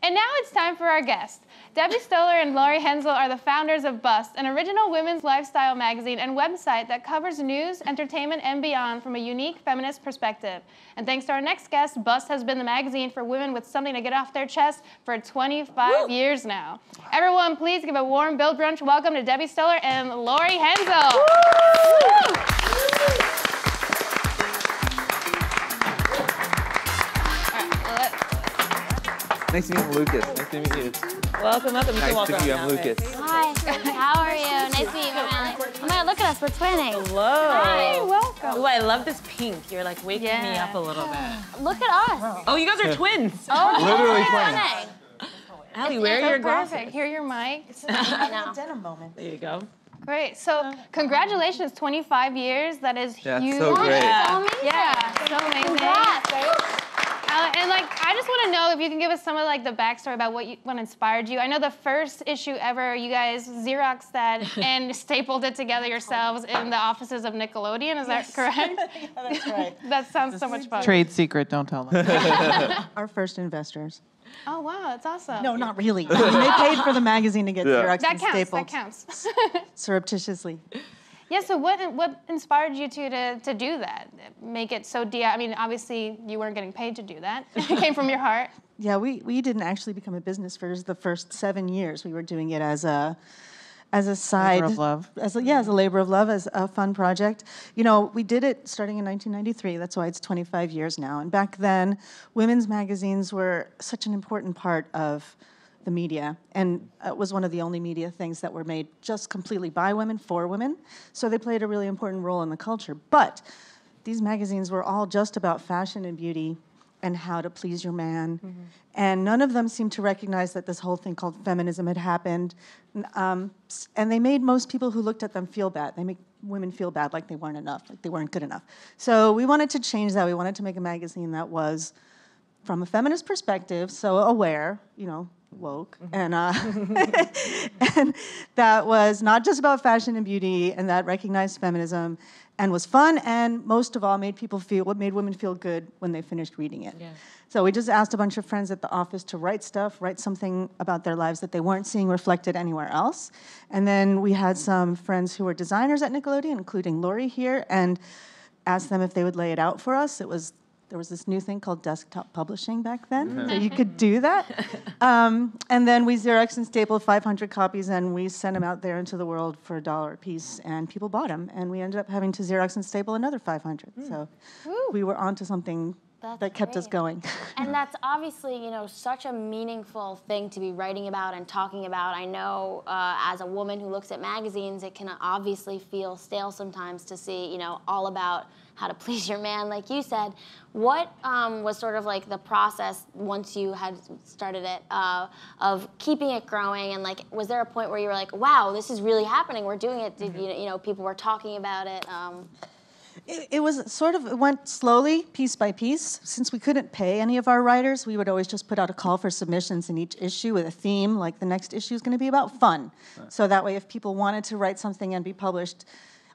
And now it's time for our guest. Debbie Stoller and Laurie Henzel are the founders of Bust, an original women's lifestyle magazine and website that covers news, entertainment, and beyond from a unique feminist perspective. And thanks to our next guest, Bust has been the magazine for women with something to get off their chest for 25 years now. Everyone, please give a warm Build Brunch welcome to Debbie Stoller and Laurie Henzel. Nice to meet you, Lucas. Nice to meet you. Welcome. Nice to meet you. I'm Lucas. Hi. How are you? Nice to meet you, Emily. Oh my God, look at us. We're twinning. Hello. Hi, welcome. Ooh, I love this pink. You're like waking me up a little bit. Look at us. Oh, you guys are twins. Oh, Literally twinning. Allie, where are your glasses? Perfect. Here are your mics. Denim moment. There you go. Great. So, congratulations, 25 years. That is huge. That's so great. Yeah, so amazing. Congrats. And I just want to know if you can give us some of the backstory about what inspired you. I know the first issue ever, you guys Xeroxed that and stapled it together yourselves in the offices of Nickelodeon. Is that correct? Yeah, that's right. That sounds so much fun. Trade secret, don't tell them. Our first investors. Oh wow, that's awesome. No, not really. I mean, they paid for the magazine to get Xerox That and counts. stapled That counts. surreptitiously. Yeah. So what inspired you to do that? Make it so I mean, obviously you weren't getting paid to do that. It came from your heart. Yeah, we didn't actually become a business for the first 7 years. We were doing it as a side Labor of love. as a labor of love, as a fun project. You know, we did it starting in 1993. That's why it's 25 years now. And back then, women's magazines were such an important part of the media, and it was one of the only media things that were made just completely by women, for women. So they played a really important role in the culture. But these magazines were all just about fashion and beauty and how to please your man. Mm-hmm. And none of them seemed to recognize that this whole thing called feminism had happened. And they made most people who looked at them feel bad. They make women feel bad, like they weren't enough, like they weren't good enough. So we wanted to change that. We wanted to make a magazine that was, from a feminist perspective, so aware, woke, and and that was not just about fashion and beauty, and that recognized feminism, and was fun, and most of all made women feel good when they finished reading it. Yeah. So we just asked a bunch of friends at the office to write something about their lives that they weren't seeing reflected anywhere else, and then we had some friends who were designers at Nickelodeon, including Laurie here, and asked them if they would lay it out for us. There was this new thing called desktop publishing back then, so you could do that. And then we Xeroxed and stapled 500 copies, and we sent them out there into the world for $1 a piece, and people bought them. And we ended up having to Xerox and staple another 500. So we were onto something that kept us going. And that's obviously, such a meaningful thing to be writing about and talking about. I know as a woman who looks at magazines, it can obviously feel stale sometimes to see, all about how to please your man, like you said. What was sort of like the process once you had started it of keeping it growing, and was there a point where you were like, wow, this is really happening, we're doing it, did people were talking about it? It went slowly, piece by piece. Since we couldn't pay any of our writers, we would always just put out a call for submissions in each issue with a theme, like the next issue is going to be about fun. Right. So that way, if people wanted to write something and be published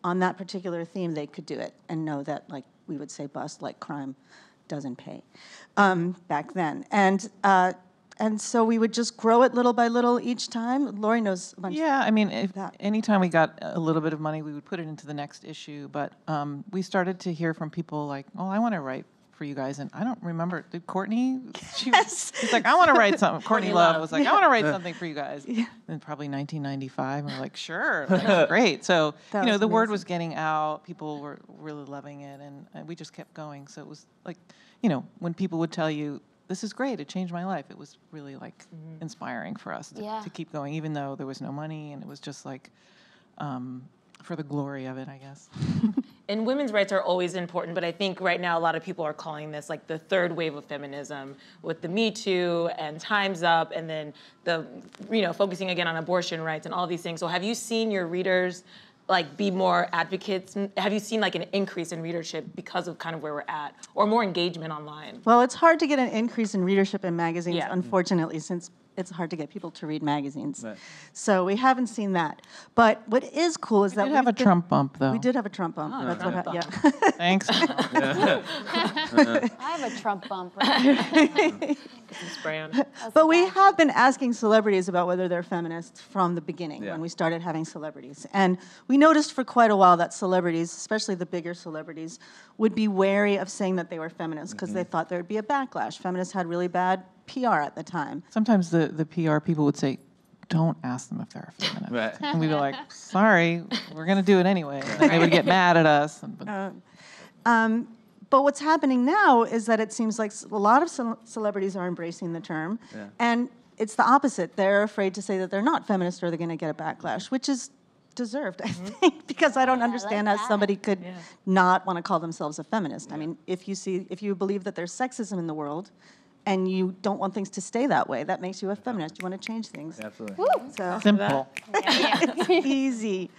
on that particular theme, they could do it and know that, we would say Bust, crime doesn't pay back then. And so we would just grow it little by little each time. Laurie knows a bunch. Yeah, I mean, anytime we got a little bit of money, we would put it into the next issue. But we started to hear from people like, oh, I want to write for you guys. And I don't remember, did Courtney? She's like, I want to write something. Courtney Love was like, I want to write something for you guys. Yeah. And probably 1995, we're like, sure, that's great. So, the word was getting out. People were really loving it. And we just kept going. So it was like, when people would tell you, this is great, it changed my life, it was really inspiring for us to keep going, even though there was no money, and it was just for the glory of it, I guess. And women's rights are always important, but I think right now a lot of people are calling this the third wave of feminism with the Me Too and Time's Up, and then the focusing again on abortion rights and all these things. So have you seen your readers be more advocates? Have you seen an increase in readership because of kind of where we're at, or more engagement online? Well, it's hard to get an increase in readership in magazines, unfortunately, since it's hard to get people to read magazines. Right. So we haven't seen that. But what is cool is that We did have a Trump bump, though. We did have a Trump bump. That's what Trump happened. Yeah. Thanks. I have a Trump bump. Right? Spray on. But we have been asking celebrities about whether they're feminists from the beginning, Yeah. when we started having celebrities. And we noticed for quite a while that celebrities, especially the bigger celebrities, would be wary of saying that they were feminists because they thought there would be a backlash. Feminists had really bad PR at the time. Sometimes the PR people would say, don't ask them if they're a feminist. Right. And we'd be like, sorry, we're going to do it anyway. And then they would get mad at us. But what's happening now is that it seems like a lot of celebrities are embracing the term, Yeah. and it's the opposite. They're afraid to say that they're not feminist or they're going to get a backlash, which is deserved, I think, because I don't understand like how that. somebody could not want to call themselves a feminist. I mean, if you believe that there's sexism in the world, and you don't want things to stay that way, that makes you a feminist. You want to change things. Absolutely. So Simple. easy.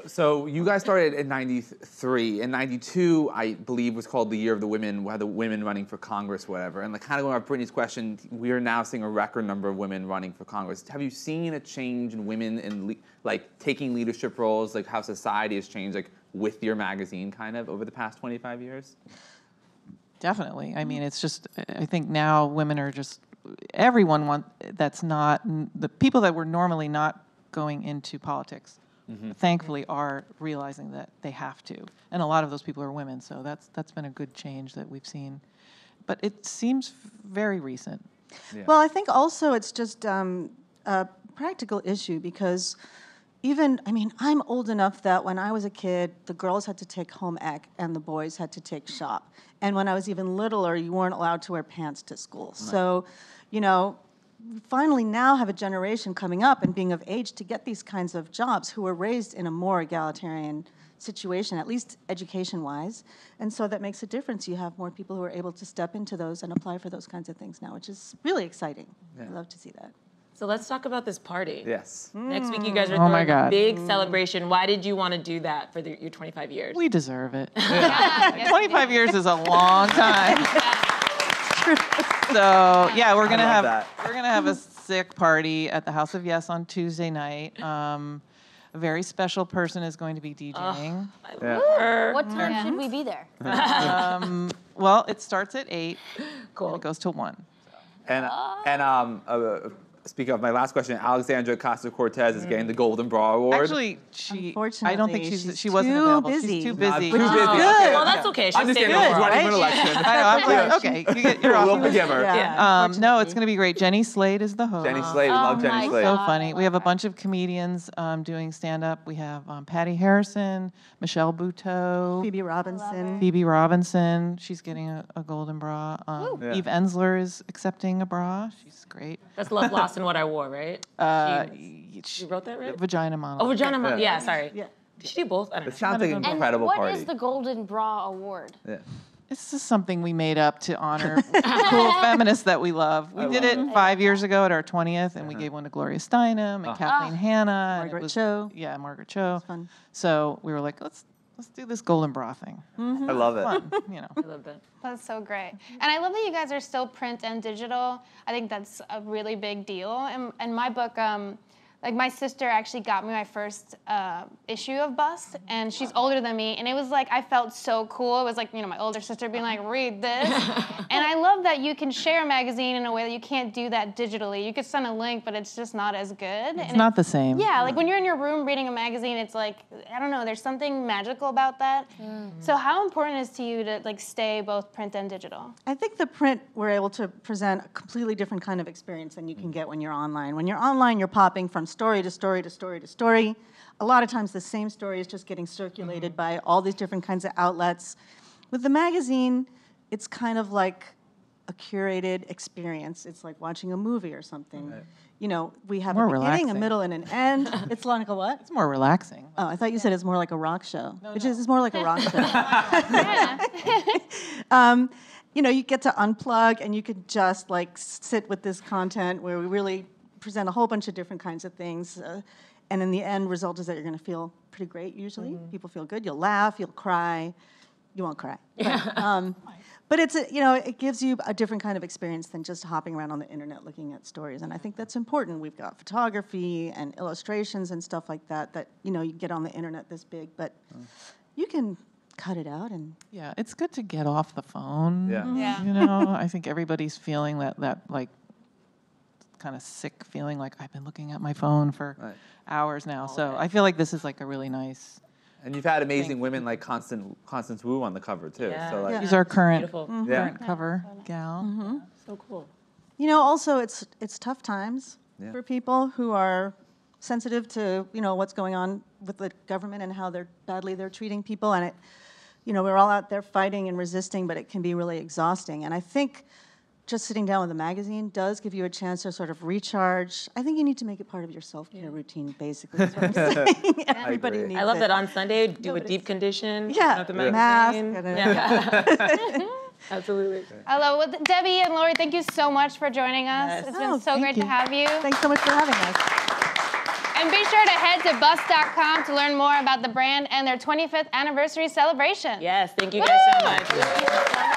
So you guys started in '93. In '92, I believe, was called the Year of the Women, the women running for Congress, whatever. And kind of going off Brittany's question, we are now seeing a record number of women running for Congress. Have you seen a change in women in taking leadership roles, like how society has changed, like with your magazine, kind of over the past 25 years? Definitely. I mean, it's just, I think now women are just, everyone that's not, the people that were normally not going into politics, thankfully are realizing that they have to. And a lot of those people are women, so that's been a good change that we've seen. But it seems very recent. Yeah. Well, I think also it's just a practical issue because I'm old enough that when I was a kid, the girls had to take home ec and the boys had to take shop. And when I was even littler, you weren't allowed to wear pants to school. Right. So, we finally now have a generation coming up and being of age to get these kinds of jobs who were raised in a more egalitarian situation, at least education-wise. And so that makes a difference. You have more people who are able to step into those and apply for those kinds of things now, which is really exciting. Yeah. I love to see that. So let's talk about this party. Yes. Next week, you guys are Oh my throwing a God. big celebration. Why did you want to do that for your 25 years? We deserve it. Yes, 25 years is a long time. So yeah, we're gonna have a sick party at the House of Yes on Tuesday night. A very special person is going to be DJing. What time should we be there? Well, it starts at 8. Cool. And it goes till 1. And speaking of my last question, Alexandra Ocasio-Cortez is getting the Golden Bra Award. Actually, I don't think Unfortunately, she wasn't too available. busy. She's too Not busy. too busy. Good. Well, that's okay. She's Understandable. staying She's over. running for an election. I know, I'm like, okay, you're off. We'll forgive her. Yeah. No, it's going to be great. Jenny Slade is the host. Jenny Slade, we love Jenny my Slade. So God. funny. We have a bunch of comedians doing stand-up. We have Patty Harrison, Michelle Buteau, Phoebe Robinson. She's getting a golden bra. Yeah. Eve Ensler is accepting a bra. She's great. That's Love Lost in What I Wore, right? You wrote that right? Vagina Oh, monologue. Vagina Mom. Yeah, sorry. Yeah. Did she do both? I don't know. It sounds like an And incredible what party. is the Golden Bra Award? Yeah. This is something we made up to honor cool feminists that we love. We did it 5 years ago at our 20th, and we gave one to Gloria Steinem and Kathleen Hanna. and it Margaret was- Cho. Yeah, Margaret Cho. fun. So we were like, let's do this golden bra thing. I love it. Fun, I love that. That's so great. And I love that you guys are still print and digital. I think that's a really big deal. And my book, my sister actually got me my first issue of Bust, and she's older than me, and it was like, I felt so cool. It was like, my older sister being like, read this. And I love that you can share a magazine in a way that you can't do that digitally. You could send a link, but it's just not as good. It's not the same. Yeah, like when you're in your room reading a magazine, it's like, I don't know, there's something magical about that. So how important is it to you to stay both print and digital? I think the print, we're able to present a completely different kind of experience than you can get when you're online. When you're online, you're popping from story to story to story to story. A lot of times the same story is just getting circulated by all these different kinds of outlets. With the magazine, it's kind of like a curated experience. It's like watching a movie or something. Right. We have More a beginning, relaxing. a middle, and an end. It's like a what? It's more relaxing. Oh, I thought you said it's more like a rock show, it's more like a rock show. You get to unplug and you could just sit with this content where we really present a whole bunch of different kinds of things. And in the end result is that you're going to feel pretty great usually. People feel good. You'll laugh. You'll cry. You won't cry. But it's, you know, it gives you a different kind of experience than just hopping around on the internet looking at stories. And I think that's important. We've got photography and illustrations and stuff like that, you know, you get on the internet this big, but you can cut it out and... Yeah, it's good to get off the phone. Yeah. You know, I think everybody's feeling that like kind of sick feeling like I've been looking at my phone for hours now. So I feel like this is like a really nice... And you've had amazing women like Constance Wu on the cover too. Yeah. So like, She's our current Yeah. cover gal. So cool. You know, also it's tough times Yeah. for people who are sensitive to, you know, what's going on with the government and how badly they're treating people. And it, you know, we're all out there fighting and resisting, but it can be really exhausting. And I think just sitting down with a magazine does give you a chance to sort of recharge. I think you need to make it part of your self-care routine, basically, is what I'm saying. Everybody agree. needs I love it. that on Sunday, do a deep condition. Yeah, Of the mask. magazine. Absolutely. I love it. Debbie and Laurie, thank you so much for joining us. Yes. It's been Oh, so thank great you. to have you. Thanks so much for having us. And be sure to head to bust.com to learn more about the brand and their 25th anniversary celebration. Yes, thank you guys so much.